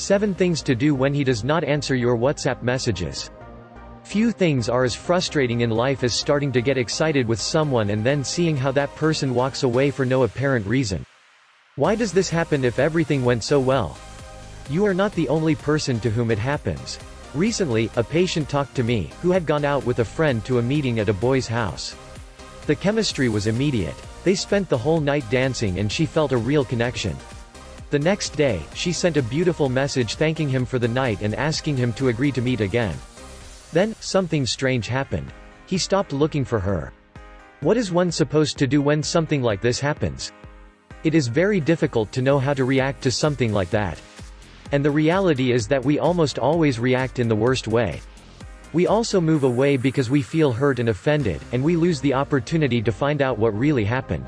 7 things to do when he does not answer your WhatsApp messages. Few things are as frustrating in life as starting to get excited with someone and then seeing how that person walks away for no apparent reason. Why does this happen if everything went so well? You are not the only person to whom it happens. Recently, a patient talked to me, who had gone out with a friend to a meeting at a boy's house. The chemistry was immediate. They spent the whole night dancing and she felt a real connection. The next day, she sent a beautiful message thanking him for the night and asking him to agree to meet again. Then, something strange happened. He stopped looking for her. What is one supposed to do when something like this happens? It is very difficult to know how to react to something like that. And the reality is that we almost always react in the worst way. We also move away because we feel hurt and offended, and we lose the opportunity to find out what really happened.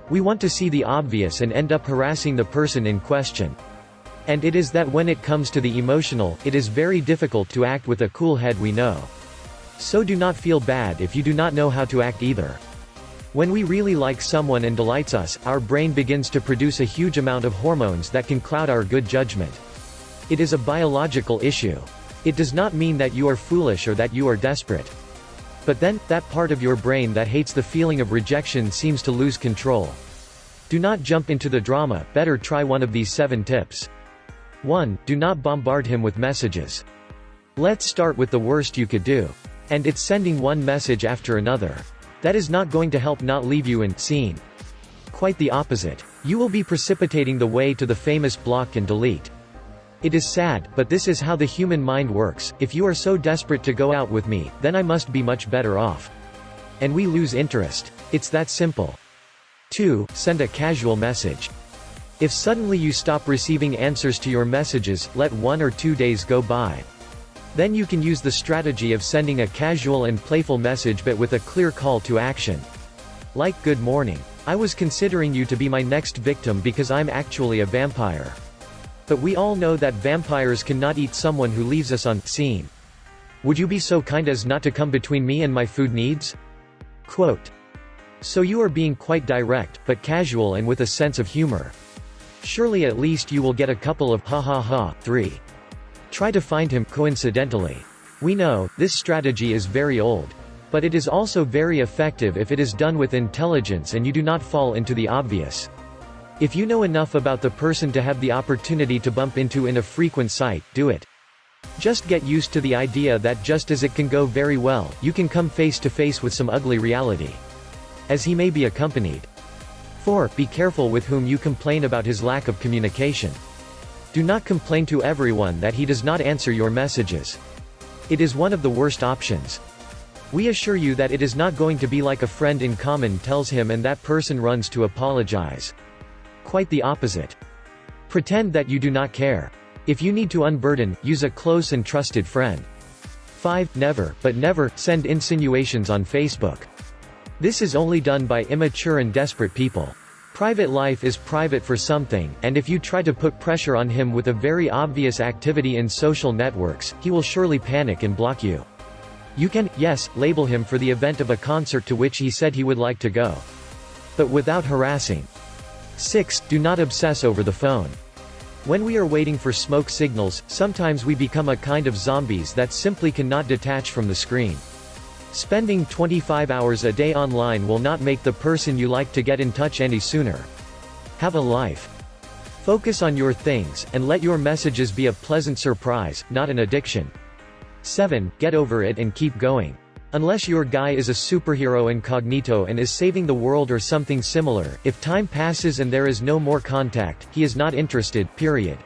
We want to see the obvious and end up harassing the person in question. And it is that when it comes to the emotional, it is very difficult to act with a cool head, we know. So do not feel bad if you do not know how to act either. When we really like someone and delights us, our brain begins to produce a huge amount of hormones that can cloud our good judgment. It is a biological issue. It does not mean that you are foolish or that you are desperate. But then, that part of your brain that hates the feeling of rejection seems to lose control. Do not jump into the drama, better try one of these 7 tips. 1. Do not bombard him with messages. Let's start with the worst you could do. And it's sending one message after another. That is not going to help not leave you in seen. Quite the opposite. You will be precipitating the way to the famous block and delete. It is sad, but this is how the human mind works. If you are so desperate to go out with me, then I must be much better off. And we lose interest. It's that simple. 2. Send a casual message. If suddenly you stop receiving answers to your messages, let 1 or 2 days go by. Then you can use the strategy of sending a casual and playful message but with a clear call to action. Like, good morning. I was considering you to be my next victim because I'm actually a vampire. But we all know that vampires cannot eat someone who leaves us unseen. Would you be so kind as not to come between me and my food needs? Quote. So you are being quite direct, but casual and with a sense of humor. Surely at least you will get a couple of ha ha ha. 3. Try to find him, coincidentally. We know, this strategy is very old. But it is also very effective if it is done with intelligence and you do not fall into the obvious. If you know enough about the person to have the opportunity to bump into in a frequent sight, do it. Just get used to the idea that just as it can go very well, you can come face to face with some ugly reality. As he may be accompanied. 4. Be careful with whom you complain about his lack of communication. Do not complain to everyone that he does not answer your messages. It is one of the worst options. We assure you that it is not going to be like a friend in common tells him and that person runs to apologize. Quite the opposite. Pretend that you do not care. If you need to unburden, use a close and trusted friend. 5. Never, but never, send insinuations on Facebook. This is only done by immature and desperate people. Private life is private for something, and if you try to put pressure on him with a very obvious activity in social networks, he will surely panic and block you. You can, yes, label him for the event of a concert to which he said he would like to go. But without harassing. 6. Do not obsess over the phone. When we are waiting for smoke signals, sometimes we become a kind of zombies that simply cannot detach from the screen. Spending 25 hours a day online will not make the person you like to get in touch any sooner. Have a life. Focus on your things, and let your messages be a pleasant surprise, not an addiction. 7. Get over it and keep going. Unless your guy is a superhero incognito and is saving the world or something similar, if time passes and there is no more contact, he is not interested, period.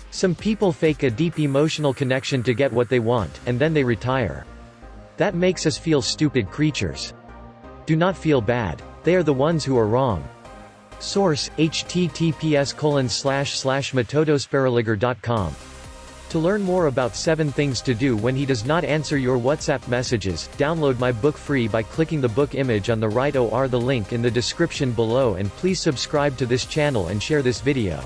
Some people fake a deep emotional connection to get what they want, and then they retire. That makes us feel stupid creatures. Do not feel bad. They are the ones who are wrong. Source: https://metodosparaliger.com. To learn more about 7 things to do when he does not answer your WhatsApp messages, download my book free by clicking the book image on the right or the link in the description below, and please subscribe to this channel and share this video.